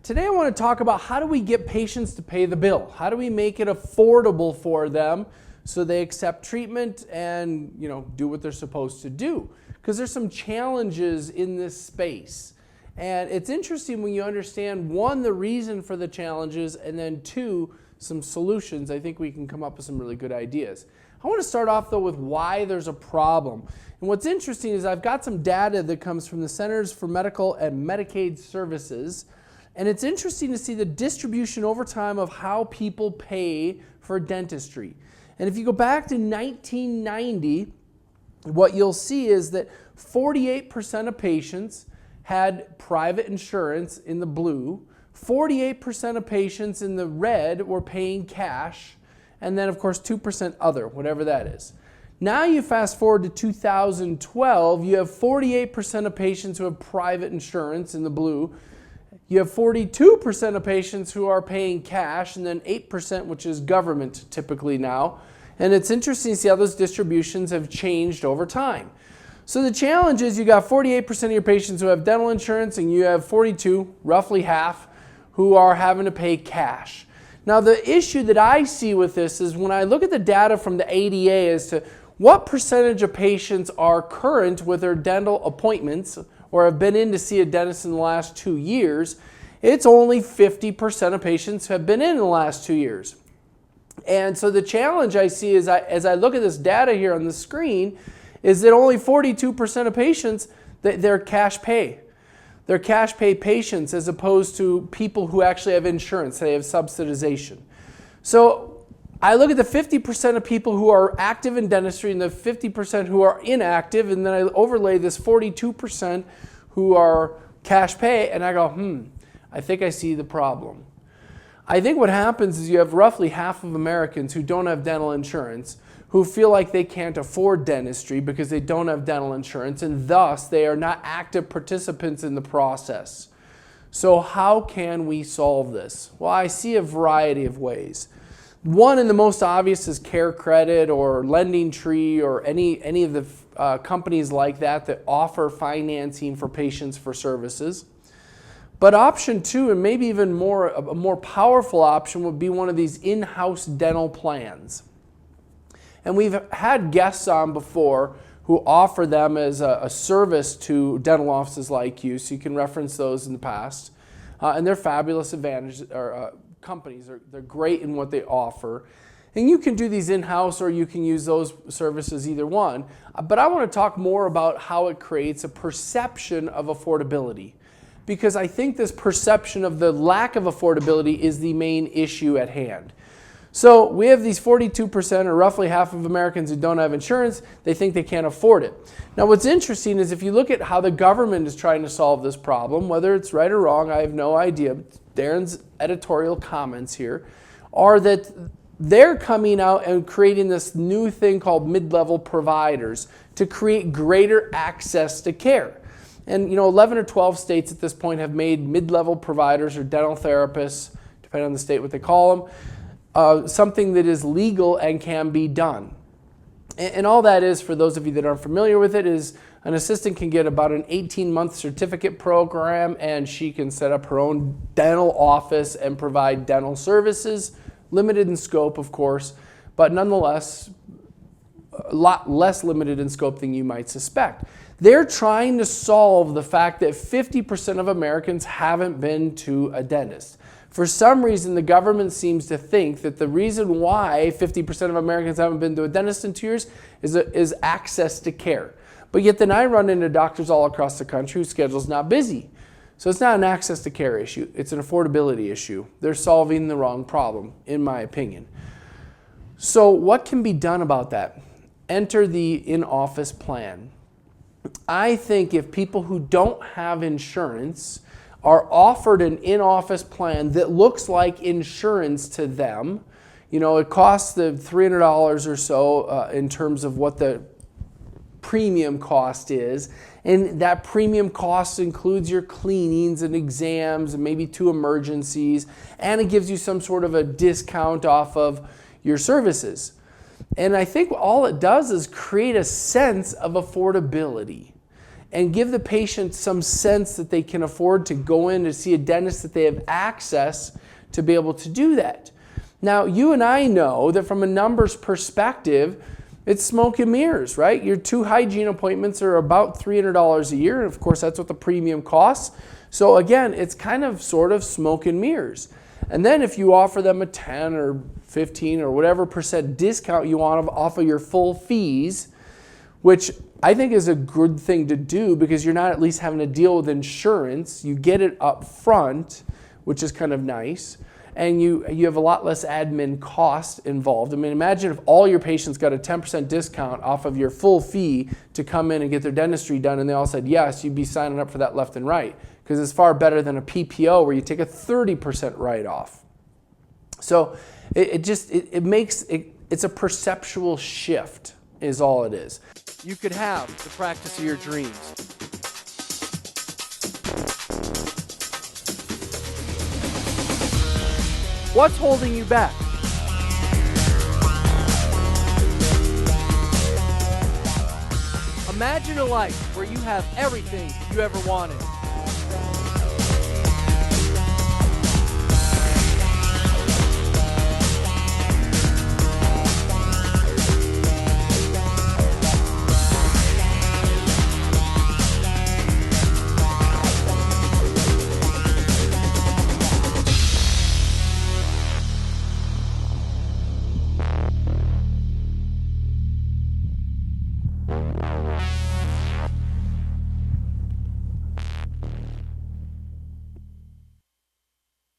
Today I want to talk about how do we get patients to pay the bill? How do we make it affordable for them so they accept treatment and do what they're supposed to do? Because there's some challenges in this space. And it's interesting when you understand, one, the reason for the challenges, and then two, some solutions. I think we can come up with some really good ideas. I want to start off though with why there's a problem. And what's interesting is I've got some data that comes from the Centers for Medical and Medicaid Services. And it's interesting to see the distribution over time of how people pay for dentistry. And if you go back to 1990, what you'll see is that 48% of patients had private insurance in the blue, 48% of patients in the red were paying cash, and then of course 2% other, whatever that is. Now you fast forward to 2012, you have 48% of patients who have private insurance in the blue, you have 42% of patients who are paying cash, and then 8%, which is government typically now. And it's interesting to see how those distributions have changed over time. So the challenge is you got 48% of your patients who have dental insurance, and you have 42, roughly half, who are having to pay cash. Now the issue that I see with this is when I look at the data from the ADA as to what percentage of patients are current with their dental appointments or have been in to see a dentist in the last 2 years, it's only 50% of patients have been in the last 2 years. And so the challenge I see is as I look at this data here on the screen is that only 42% of patients, they're cash pay. They're cash pay patients as opposed to people who actually have insurance, they have subsidization. So I look at the 50% of people who are active in dentistry and the 50% who are inactive, and then I overlay this 42% who are cash pay, and I go, I think I see the problem. I think what happens is you have roughly half of Americans who don't have dental insurance who feel like they can't afford dentistry because they don't have dental insurance, and thus they are not active participants in the process. So how can we solve this? Well, I see a variety of ways. One, and the most obvious, is Care Credit or Lending Tree or any of the companies like that offer financing for patients for services. But option two, and maybe even a more powerful option, would be one of these in-house dental plans. And we've had guests on before who offer them as a service to dental offices like you, so you can reference those in the past. And they're fabulous companies. They're great in what they offer. And you can do these in-house or you can use those services, either one. But I want to talk more about how it creates a perception of affordability. Because I think this perception of the lack of affordability is the main issue at hand. So we have these 42%, or roughly half of Americans who don't have insurance. They think they can't afford it. Now what's interesting is if you look at how the government is trying to solve this problem, whether it's right or wrong, I have no idea. Darren's editorial comments here are that they're coming out and creating this new thing called mid-level providers to create greater access to care. And 11 or 12 states at this point have made mid-level providers or dental therapists, depending on the state what they call them, something that is legal and can be done. And all that is, for those of you that aren't familiar with it, is an assistant can get about an 18-month certificate program, and she can set up her own dental office and provide dental services, limited in scope, of course, but nonetheless a lot less limited in scope than you might suspect. They're trying to solve the fact that 50% of Americans haven't been to a dentist. For some reason, the government seems to think that the reason why 50% of Americans haven't been to a dentist in 2 years is access to care. But yet then I run into doctors all across the country whose schedule's not busy. So it's not an access to care issue, it's an affordability issue. They're solving the wrong problem, in my opinion. So what can be done about that? Enter the in-office plan. I think if people who don't have insurance are offered an in-office plan that looks like insurance to them, it costs the $300 or so in terms of what the premium cost is, and that premium cost includes your cleanings and exams and maybe 2 emergencies, and it gives you some sort of a discount off of your services. And I think all it does is create a sense of affordability. and give the patient some sense that they can afford to go in to see a dentist, that they have access to be able to do that. Now, you and I know that from a numbers perspective, it's smoke and mirrors, right? Your 2 hygiene appointments are about $300 a year, and of course that's what the premium costs. So again, it's kind of sort of smoke and mirrors. And then if you offer them a 10 or 15 or whatever % discount you want off of your full fees, which I think is a good thing to do because you're not at least having to deal with insurance. You get it up front, which is kind of nice. And you have a lot less admin cost involved. I mean, imagine if all your patients got a 10% discount off of your full fee to come in and get their dentistry done, and they all said yes, you'd be signing up for that left and right, because it's far better than a PPO where you take a 30% write-off. So it's a perceptual shift is all it is. You could have the practice of your dreams. What's holding you back? Imagine a life where you have everything you ever wanted.